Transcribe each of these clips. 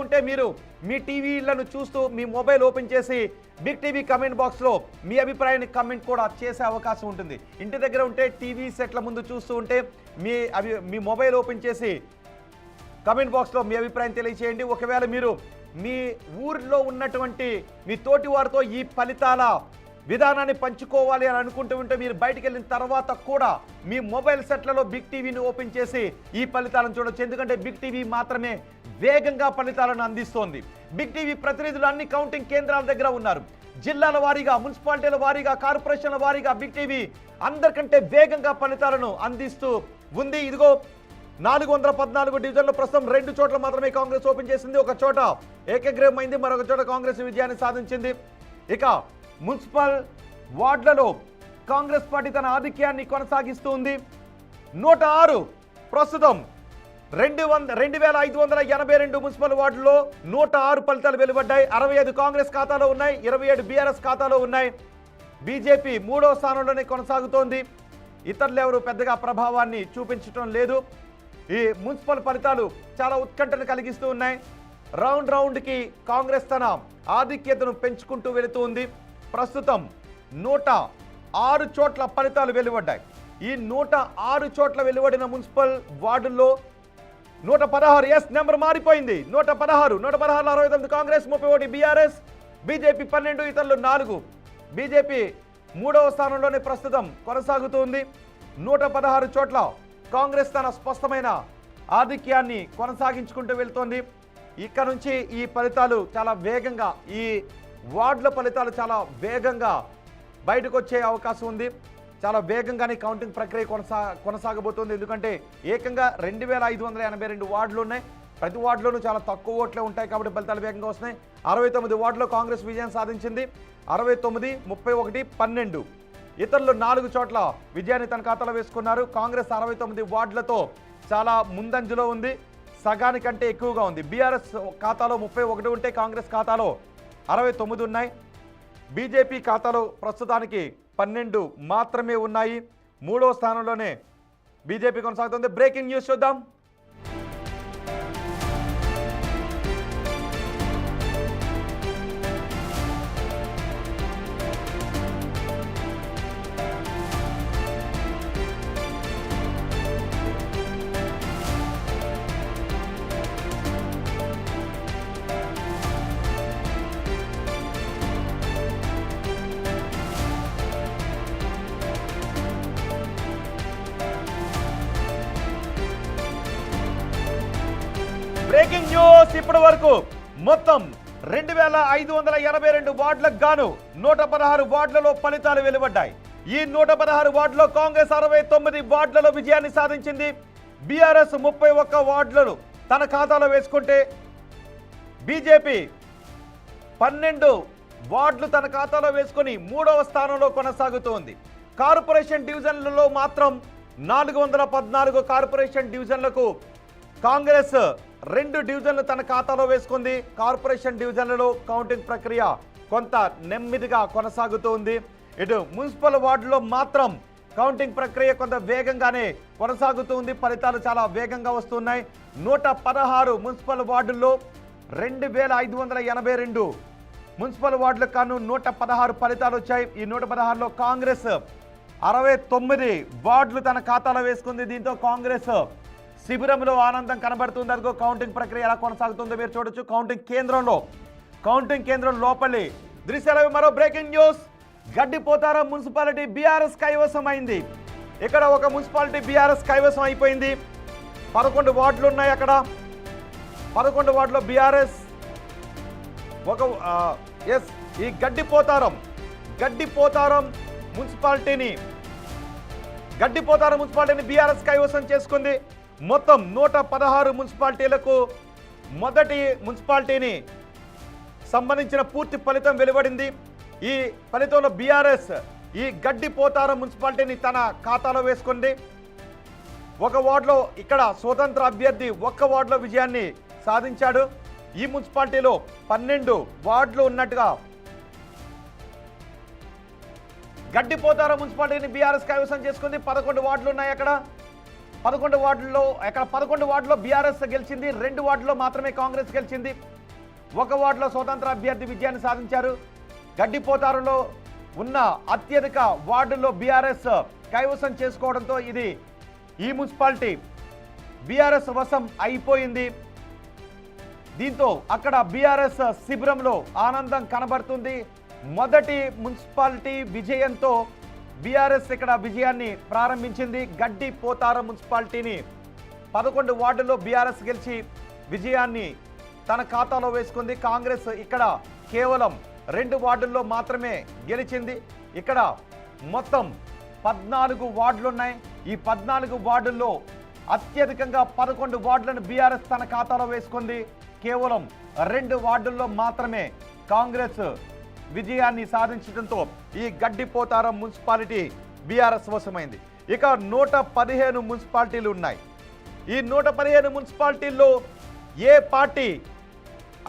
ఉంటే మీరు మీ టీవీలను చూస్తూ మీ మొబైల్ ఓపెన్ చేసి బిగ్ టీవీ కమెంట్ బాక్స్లో మీ అభిప్రాయాన్ని కమెంట్ కూడా చేసే అవకాశం ఉంటుంది. ఇంటి దగ్గర ఉంటే టీవీ సెట్ల ముందు చూస్తూ ఉంటే మీ మొబైల్ ఓపెన్ చేసి కమెంట్ బాక్స్లో మీ అభిప్రాయం తెలియచేయండి. ఒకవేళ మీరు మీ ఊరిలో ఉన్నటువంటి మీ తోటి వారితో ఈ ఫలితాల విధానాన్ని పంచుకోవాలి అని అనుకుంటూ ఉంటే మీరు బయటికి వెళ్ళిన తర్వాత కూడా మీ మొబైల్ సెట్లలో బిగ్ టీవీని ఓపెన్ చేసి ఈ ఫలితాలను చూడొచ్చు. ఎందుకంటే బిగ్ టీవీ మాత్రమే వేగంగా ఫలితాలను అందిస్తోంది. బిగ్ టీవీ ప్రతినిధులు అన్ని కౌంటింగ్ కేంద్రాల దగ్గర ఉన్నారు. జిల్లాల వారీగా, మున్సిపాలిటీల వారీగా, కార్పొరేషన్ల వారీగా బిగ్ టీవీ అందరికంటే వేగంగా ఫలితాలను అందిస్తూ ఉంది. ఇదిగో 414 డివిజన్లో ప్రస్తుతం 2 చోట్ల మాత్రమే కాంగ్రెస్ ఓపెన్ చేసింది. ఒక చోట ఏకగ్రీవమైంది, మరొక చోట కాంగ్రెస్ విజయాన్ని సాధించింది. ఇక మున్సిపల్ వార్డులలో కాంగ్రెస్ పార్టీ తన ఆధిక్యాన్ని కొనసాగిస్తూ ఉంది. 106 ప్రస్తుతం 2582 మున్సిపల్ వార్డుల్లో 106 ఫలితాలు వెలువడ్డాయి. 65 కాంగ్రెస్ ఖాతాలో ఉన్నాయి, 27 బీఆర్ఎస్ ఖాతాలో ఉన్నాయి. బీజేపీ 3వ స్థానంలోనే కొనసాగుతోంది. ఇతరులు ఎవరు పెద్దగా ప్రభావాన్ని చూపించడం లేదు. ఈ మున్సిపల్ ఫలితాలు చాలా ఉత్కంఠను కలిగిస్తూ ఉన్నాయి. రౌండ్కి కాంగ్రెస్ తన ఆధిక్యతను పెంచుకుంటూ వెళుతుంది. ప్రస్తుతం 106 చోట్ల ఫలితాలు వెలువడ్డాయి. ఈ 106 చోట్ల వెలువడిన మున్సిపల్ వార్డుల్లో 116 నెంబర్ మారిపోయింది. 116 69 కాంగ్రెస్, 31 బీఆర్ఎస్, బీజేపీ 12, ఇతరులు 4. బీజేపీ 3వ స్థానంలోనే ప్రస్తుతం కొనసాగుతుంది. 116 చోట్ల కాంగ్రెస్ తన స్పష్టమైన ఆధిక్యాన్ని కొనసాగించుకుంటూ వెళ్తోంది. ఇక్కడ నుంచి ఈ ఫలితాలు చాలా వేగంగా, ఈ వార్డుల ఫలితాలు చాలా వేగంగా బయటకు వచ్చే అవకాశం ఉంది. చాలా వేగంగానే కౌంటింగ్ ప్రక్రియ కొనసాగబోతోంది. ఎందుకంటే ఏకంగా 2582 వార్డులు ఉన్నాయి. ప్రతి వార్డులోనూ చాలా తక్కువ ఓట్లే ఉంటాయి కాబట్టి ఫలితాలు వేగంగా వస్తున్నాయి. 69 వార్డులో కాంగ్రెస్ విజయం సాధించింది. 69, 31, 12. ఇతరులు 4 చోట్ల విజయాన్ని తన ఖాతాలో వేసుకున్నారు. కాంగ్రెస్ 69 వార్డులతో చాలా ముందంజలో ఉంది, సగానికంటే ఎక్కువగా ఉంది. బీఆర్ఎస్ ఖాతాలో 31 ఉంటే కాంగ్రెస్ ఖాతాలో 69 ఉన్నాయి. బీజేపీ ఖాతాలో ప్రస్తుతానికి 12 మాత్రమే ఉన్నాయి. 3వ స్థానంలోనే బీజేపీ కొనసాగుతుంది. బ్రేకింగ్ న్యూస్ చూద్దాం. Breaking news. ఇప్పటి వరకు మొత్తం 2582 వార్డులకు గాను 116 వార్డులలో ఫలితాలు వెలువడ్డాయి. ఈ 116 వార్డులో కాంగ్రెస్ 69 వార్డులలో విజయాన్ని సాధించింది. బీఆర్ఎస్ 31 వార్డులను తన ఖాతాలో వేసుకుంటే బీజేపీ 12 వార్డులు తన ఖాతాలో వేసుకుని 3వ స్థానంలో కొనసాగుతోంది. కార్పొరేషన్ డివిజన్లలో మాత్రం 414 కార్పొరేషన్ డివిజన్లకు కాంగ్రెస్ 2 డివిజన్లు తన ఖాతాలో వేసుకుంది. కార్పొరేషన్ డివిజన్లలో కౌంటింగ్ ప్రక్రియ కొంత నెమ్మదిగా కొనసాగుతోంది. ఇటు మున్సిపల్ వార్డులో మాత్రం కౌంటింగ్ ప్రక్రియ కొంత వేగంగానే కొనసాగుతుంది. ఫలితాలు చాలా వేగంగా వస్తున్నాయి. 116 మున్సిపల్ వార్డుల్లో 2582 మున్సిపల్ వార్డులకు కాను 116 ఫలితాలు వచ్చాయి. ఈ 116లో కాంగ్రెస్ 69 వార్డులు తన ఖాతాలో వేసుకుంది. దీంతో కాంగ్రెస్ శిబిరంలో ఆనందం కనబడుతుంది. అదిగో కౌంటింగ్ ప్రక్రియ ఎలా కొనసాగుతుందో మీరు చూడొచ్చు. కౌంటింగ్ కేంద్రం లోపలి దృశ్యాలు. మరో breaking news. Gaddipotharam municipality BRS కైవసం అయింది. ఇక్కడ ఒక మున్సిపాలిటీ బీఆర్ఎస్ కైవసం అయిపోయింది. 11 వార్డులు ఉన్నాయి. అక్కడ 11 వార్డులో బీఆర్ఎస్ ఈ గడ్డిపోతారం మున్సిపాలిటీని బీఆర్ఎస్ కైవసం చేసుకుంది. మొత్తం 116 మున్సిపాలిటీలకు మొదటి మున్సిపాలిటీని సంబంధించిన పూర్తి ఫలితం వెలువడింది. ఈ ఫలితంలో బీఆర్ఎస్ ఈ గడ్డిపోతారం మున్సిపాలిటీని తన ఖాతాలో వేసుకుంది. ఒక వార్డులో ఇక్కడ స్వతంత్ర అభ్యర్థి ఒక్క వార్డులో విజయాన్ని సాధించాడు. ఈ మున్సిపాలిటీలో 12 వార్డులు ఉన్నట్టుగా గడ్డిపోతారం మున్సిపాలిటీని బీఆర్ఎస్ కైవసం చేసుకుంది. 11 వార్డులు ఉన్నాయి. అక్కడ 11 వార్డుల్లో బీఆర్ఎస్ గెలిచింది. 2 వార్డుల్లో మాత్రమే కాంగ్రెస్ గెలిచింది. ఒక వార్డులో స్వతంత్ర అభ్యర్థి విజయాన్ని సాధించారు. గడ్డిపోతారులో ఉన్న అత్యధిక వార్డుల్లో బీఆర్ఎస్ కైవసం చేసుకోవడంతో ఈ మున్సిపాలిటీ బీఆర్ఎస్ వశం అయిపోయింది. దీంతో అక్కడ బీఆర్ఎస్ శిబిరంలో ఆనందం కనబడుతుంది. మొదటి మున్సిపాలిటీ విజయంతో బీఆర్ఎస్ ఇక్కడ విజయాన్ని ప్రారంభించింది. గడ్డిపోతారం మున్సిపాలిటీని 11 వార్డుల్లో బీఆర్ఎస్ గెలిచి విజయాన్ని తన ఖాతాలో వేసుకుంది. కాంగ్రెస్ ఇక్కడ కేవలం 2 వార్డుల్లో మాత్రమే గెలిచింది. ఇక్కడ మొత్తం 14 వార్డులున్నాయి. ఈ 14 వార్డుల్లో అత్యధికంగా 11 వార్డులను బీఆర్ఎస్ తన ఖాతాలో వేసుకుంది. కేవలం 2 వార్డుల్లో మాత్రమే కాంగ్రెస్ విజయాన్ని సాధించడంతో ఈ గడ్డిపోతారం మున్సిపాలిటీ బీఆర్ఎస్ వశమైంది. ఇక 115 మున్సిపాలిటీలు ఉన్నాయి. ఈ 115 మున్సిపాలిటీల్లో ఏ పార్టీ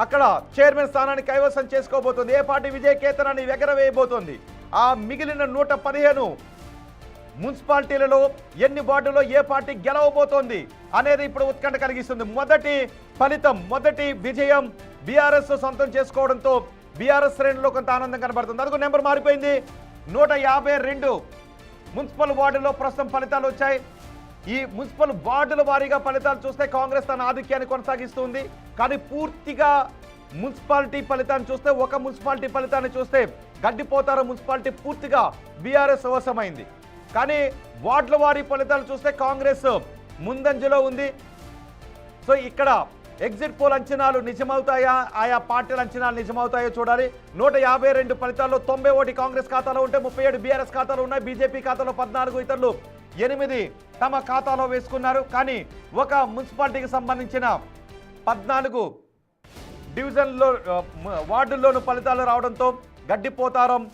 అక్కడ చైర్మన్ స్థానాన్ని కైవసం చేసుకోబోతుంది, ఏ పార్టీ విజయ కేతనాన్ని ఎగరవేయబోతోంది, ఆ మిగిలిన 115 మున్సిపాలిటీలలో ఎన్ని వార్డులో ఏ పార్టీ గెలవబోతోంది అనేది ఇప్పుడు ఉత్కంఠ కలిగిస్తుంది. మొదటి విజయం బీఆర్ఎస్ సొంతం చేసుకోవడంతో బీఆర్ఎస్ శ్రేణుల్లో కొంత ఆనందం కనబడుతుంది. అందుకు నెంబర్ మారిపోయింది. 152 మున్సిపల్ వార్డులో ప్రస్తుతం ఫలితాలు వచ్చాయి. ఈ మున్సిపల్ వార్డుల వారీగా ఫలితాలు చూస్తే కాంగ్రెస్ తన ఆధిక్యాన్ని కొనసాగిస్తుంది. కానీ పూర్తిగా మున్సిపాలిటీ ఫలితాన్ని చూస్తే, ఒక మున్సిపాలిటీ ఫలితాన్ని చూస్తే గడ్డిపోతారం మున్సిపాలిటీ పూర్తిగా బీఆర్ఎస్ వశమైంది. కానీ వార్డుల వారీ ఫలితాలు చూస్తే కాంగ్రెస్ ముందంజలో ఉంది. సో ఇక్కడ ఎగ్జిట్ పోల్ అంచనాలు నిజమవుతాయా, ఆయా పార్టీల అంచనాలు నిజమవుతాయో చూడాలి. 152 ఫలితాల్లో 91 కాంగ్రెస్ ఖాతాలో ఉంటే 37 బీఆర్ఎస్ ఖాతాలో ఉన్నాయి. బీజేపీ ఖాతాలో 14, ఇతరులు 8 తమ ఖాతాలో వేసుకున్నారు. కానీ ఒక మున్సిపాలిటీకి సంబంధించిన 14 డివిజన్లో వార్డుల్లోనూ ఫలితాలు రావడంతో గడ్డిపోతారం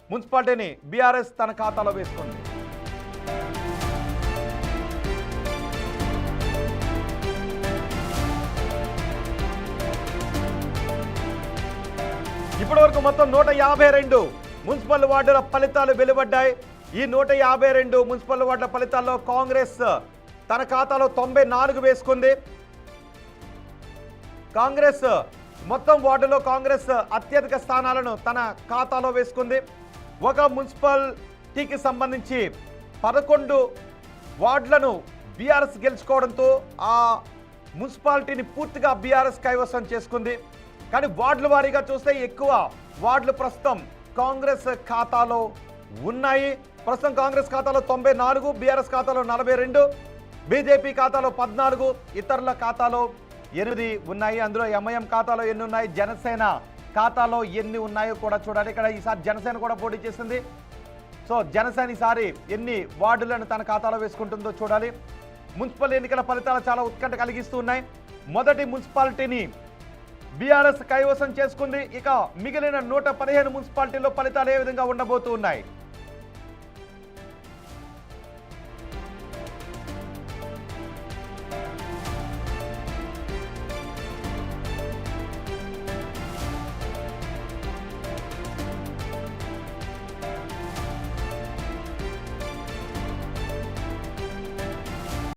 మున్సిపాలిటీని బీఆర్ఎస్ తన ఖాతాలో వేసుకుంది. ఇప్పటివరకు మొత్తం 152 మున్సిపల్ వార్డుల ఫలితాలు వెలువడ్డాయి. ఈ 152 మున్సిపల్ వార్డుల ఫలితాల్లో కాంగ్రెస్ తన ఖాతాలో 94 వేసుకుంది. కాంగ్రెస్ మొత్తం వార్డులో కాంగ్రెస్ అత్యధిక స్థానాలను తన ఖాతాలో వేసుకుంది. ఒక మున్సిపాలిటీకి సంబంధించి 11 వార్డులను బీఆర్ఎస్ గెలుచుకోవడంతో ఆ మున్సిపాలిటీని పూర్తిగా బీఆర్ఎస్ కైవసం చేసుకుంది. కానీ వార్డుల వారీగా చూస్తే ఎక్కువ వార్డులు ప్రస్తుతం కాంగ్రెస్ ఖాతాలో ఉన్నాయి. ప్రస్తుతం కాంగ్రెస్ ఖాతాలో 94, బీఆర్ఎస్ ఖాతాలో 42, బీజేపీ ఖాతాలో 14, ఇతరుల ఖాతాలో 8 ఉన్నాయి. అందులో ఎంఐఎం ఖాతాలో ఎన్ని ఉన్నాయి, జనసేన ఖాతాలో ఎన్ని ఉన్నాయో కూడా చూడాలి. ఇక్కడ ఈసారి జనసేన కూడా పోటీ చేస్తుంది. సో జనసేన ఈసారి ఎన్ని వార్డులను తన ఖాతాలో వేసుకుంటుందో చూడాలి. మున్సిపల్ ఎన్నికల ఫలితాలు చాలా ఉత్కంఠ కలిగిస్తూ ఉన్నాయి. మొదటి మున్సిపాలిటీని బీఆర్ఎస్ కైవసం చేసుకుంది. ఇక మిగిలిన 115 మున్సిపాలిటీల్లో ఫలితాలు ఏ విధంగా ఉండబోతూ ఉన్నాయి.